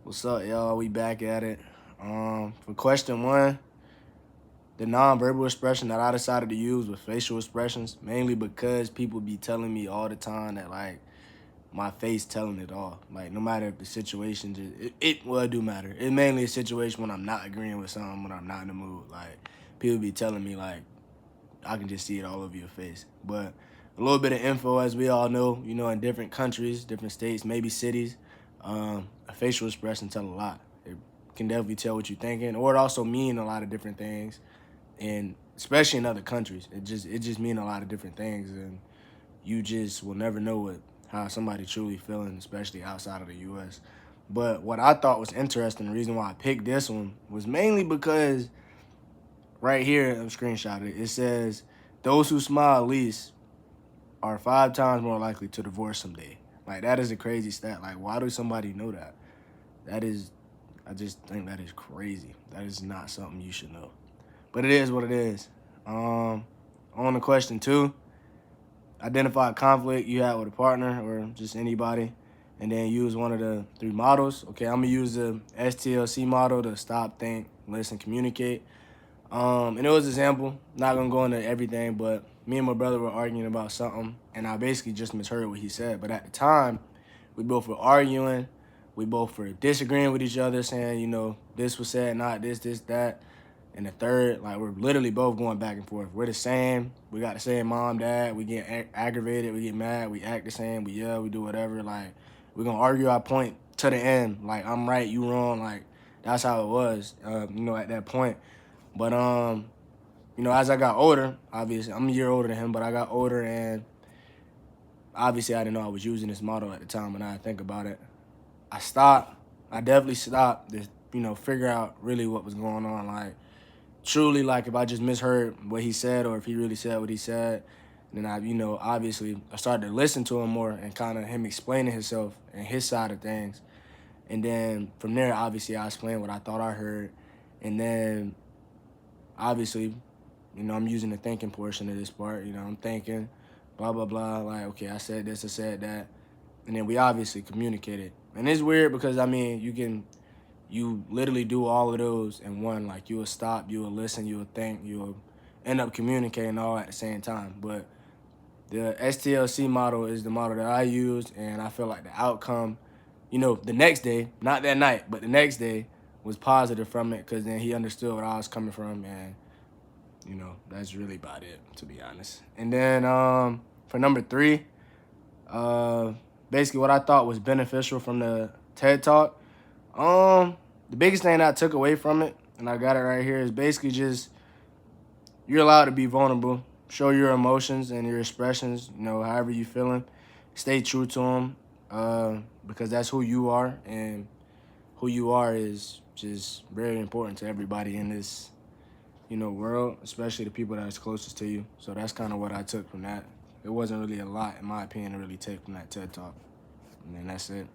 What's up, y'all? We back at it. For question one, the nonverbal expression that I decided to use was facial expressions, mainly because people be telling me all the time that like my face telling it all. Like no matter if the situation, it do matter. It mainly a situation when I'm not agreeing with something, when I'm not in the mood. Like people be telling me like I can just see it all over your face. But a little bit of info, as we all know, in different countries, different states, maybe cities, a facial expression tell a lot. It can definitely tell what you're thinking, or it also mean a lot of different things, and especially in other countries, it just mean a lot of different things, and you just will never know how somebody truly feeling, especially outside of the U.S. But what I thought was interesting, the reason why I picked this one was mainly because right here, I'm screenshotted it. It says, those who smile least are 5 times more likely to divorce someday. Like, that is a crazy stat. Like, why do somebody know that? I just think that is crazy. That is not something you should know. But it is what it is. On the question two, identify a conflict you had with a partner or just anybody, and then use one of the 3 models. Okay, I'm going to use the STLC model to stop, think, listen, communicate. And it was an example, not gonna go into everything, but me and my brother were arguing about something, and I basically just misheard what he said. But at the time, we both were arguing, we both were disagreeing with each other, saying, this was said, not this, that. And the third, like, we're literally both going back and forth. We're the same. We got the same mom, dad. We get aggravated. We get mad. We act the same. We yell. We do whatever. Like, we're going to argue our point to the end. Like, I'm right, you wrong. Like, that's how it was, at that point. But, as I got older, obviously, I'm a year older than him, but I got older, and obviously I didn't know I was using this model at the time. When I think about it, I definitely stopped to, figure out really what was going on. Like, truly, like, if I just misheard what he said or if he really said what he said, then obviously I started to listen to him more and kind of him explaining himself and his side of things. And then from there, obviously, I explained what I thought I heard. And then, obviously, I'm using the thinking portion of this part. I'm thinking, blah, blah, blah. Like, okay, I said this, I said that. And then we obviously communicated. And it's weird because, you literally do all of those in one. Like, you will stop, you will listen, you will think, you will end up communicating all at the same time. But the STLC model is the model that I use, and I feel like the outcome, the next day, not that night, but the next day was positive from it because then he understood where I was coming from, and that's really about it, to be honest. And then for number 3, basically what I thought was beneficial from the TED Talk, the biggest thing I took away from it, and I got it right here, is basically just you're allowed to be vulnerable, show your emotions and your expressions, however you feeling. Stay true to them because that's who you are, and who you are is just very important to everybody in this world, especially the people that is closest to you. So that's kind of what I took from that. It wasn't really a lot, in my opinion, to really take from that TED Talk. And then that's it.